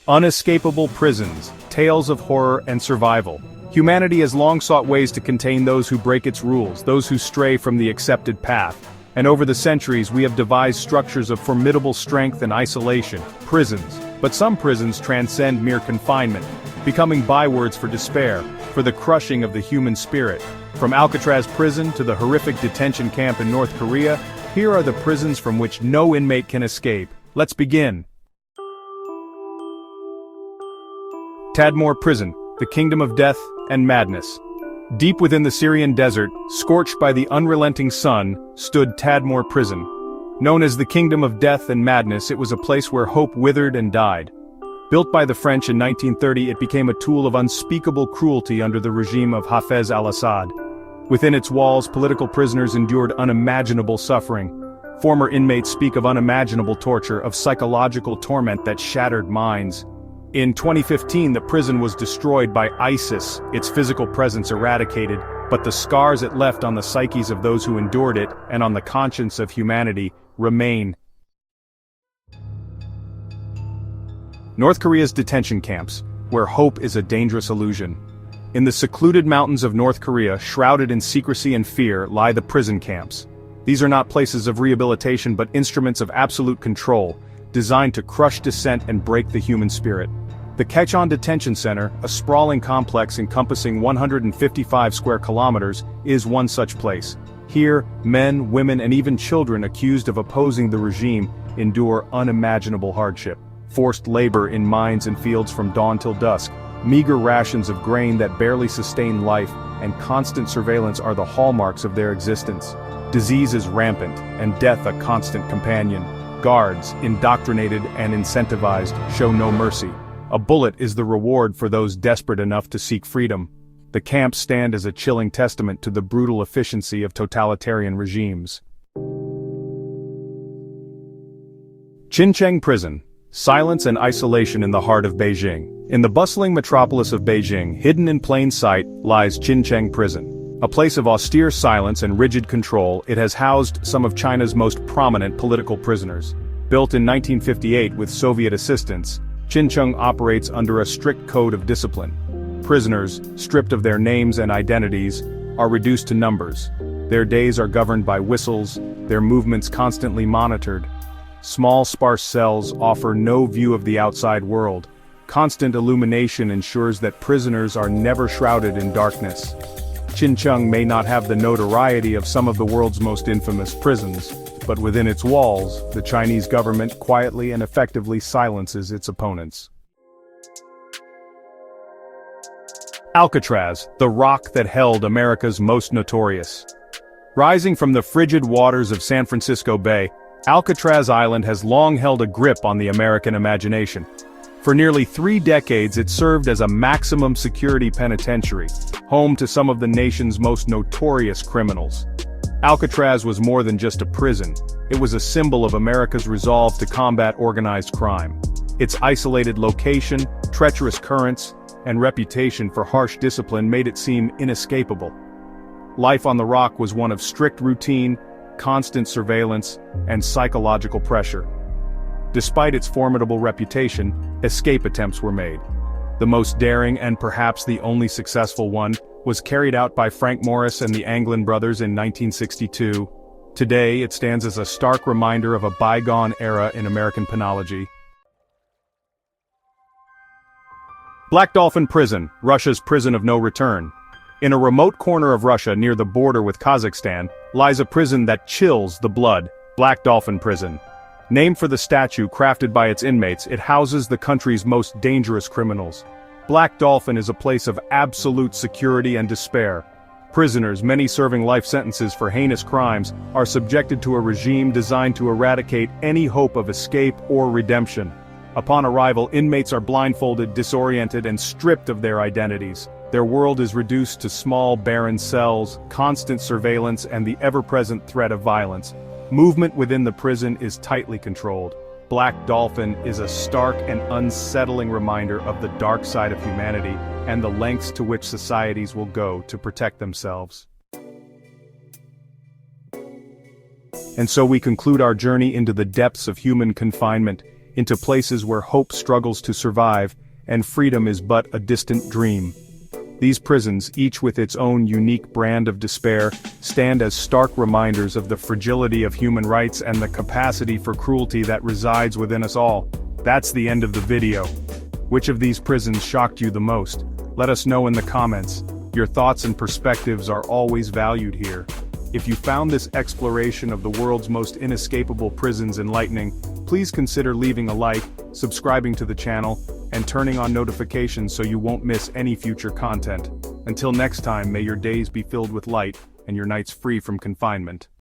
Unescapable prisons, tales of horror and survival. Humanity has long sought ways to contain those who break its rules, those who stray from the accepted path. And over the centuries we have devised structures of formidable strength and isolation, prisons. But some prisons transcend mere confinement, becoming bywords for despair, for the crushing of the human spirit. From Alcatraz prison to the horrific detention camp in North Korea, here are the prisons from which no inmate can escape. Let's begin. Tadmor Prison, the kingdom of death and madness. Deep within the Syrian desert, scorched by the unrelenting sun, stood Tadmor Prison. Known as the kingdom of death and madness, it was a place where hope withered and died. Built by the French in 1930, it became a tool of unspeakable cruelty under the regime of Hafez al-Assad. Within its walls, political prisoners endured unimaginable suffering. Former inmates speak of unimaginable torture, of psychological torment that shattered minds. In 2015, the prison was destroyed by ISIS, its physical presence eradicated, but the scars it left on the psyches of those who endured it, and on the conscience of humanity, remain. North Korea's detention camps, where hope is a dangerous illusion. In the secluded mountains of North Korea, shrouded in secrecy and fear, lie the prison camps. These are not places of rehabilitation but instruments of absolute control, designed to crush dissent and break the human spirit. The Kechon Detention Center, a sprawling complex encompassing 155 square kilometers, is one such place. Here, men, women, and even children accused of opposing the regime endure unimaginable hardship. Forced labor in mines and fields from dawn till dusk, meager rations of grain that barely sustain life, and constant surveillance are the hallmarks of their existence. Disease is rampant, and death a constant companion. Guards, indoctrinated and incentivized, show no mercy. A bullet is the reward for those desperate enough to seek freedom. The camps stand as a chilling testament to the brutal efficiency of totalitarian regimes. Xincheng Prison. Silence and isolation in the heart of Beijing. In the bustling metropolis of Beijing, hidden in plain sight, lies Xincheng Prison. A place of austere silence and rigid control, it has housed some of China's most prominent political prisoners. Built in 1958 with Soviet assistance, Xincheng operates under a strict code of discipline. Prisoners, stripped of their names and identities, are reduced to numbers. Their days are governed by whistles, their movements constantly monitored. Small sparse cells offer no view of the outside world. Constant illumination ensures that prisoners are never shrouded in darkness. Xincheng may not have the notoriety of some of the world's most infamous prisons, but within its walls, the Chinese government quietly and effectively silences its opponents. Alcatraz, the rock that held America's most notorious. Rising from the frigid waters of San Francisco Bay, Alcatraz Island has long held a grip on the American imagination. For nearly 3 decades it served as a maximum security penitentiary, home to some of the nation's most notorious criminals. Alcatraz was more than just a prison, it was a symbol of America's resolve to combat organized crime. Its isolated location, treacherous currents, and reputation for harsh discipline made it seem inescapable. Life on the rock was one of strict routine, constant surveillance, and psychological pressure. Despite its formidable reputation, escape attempts were made. The most daring and perhaps the only successful one was carried out by Frank Morris and the Anglin brothers in 1962. Today, it stands as a stark reminder of a bygone era in American penology. Black Dolphin Prison, Russia's prison of no return. In a remote corner of Russia near the border with Kazakhstan, lies a prison that chills the blood, Black Dolphin Prison. Named for the statue crafted by its inmates, it houses the country's most dangerous criminals. Black Dolphin is a place of absolute security and despair. Prisoners, many serving life sentences for heinous crimes, are subjected to a regime designed to eradicate any hope of escape or redemption. Upon arrival, inmates are blindfolded, disoriented, and stripped of their identities. Their world is reduced to small, barren cells, constant surveillance, and the ever-present threat of violence. Movement within the prison is tightly controlled. Black Dolphin is a stark and unsettling reminder of the dark side of humanity and the lengths to which societies will go to protect themselves. And so we conclude our journey into the depths of human confinement, into places where hope struggles to survive, and freedom is but a distant dream. These prisons, each with its own unique brand of despair, stand as stark reminders of the fragility of human rights and the capacity for cruelty that resides within us all. That's the end of the video. Which of these prisons shocked you the most? Let us know in the comments. Your thoughts and perspectives are always valued here. If you found this exploration of the world's most inescapable prisons enlightening, please consider leaving a like, subscribing to the channel, and turning on notifications so you won't miss any future content. Until next time, may your days be filled with light, and your nights free from confinement.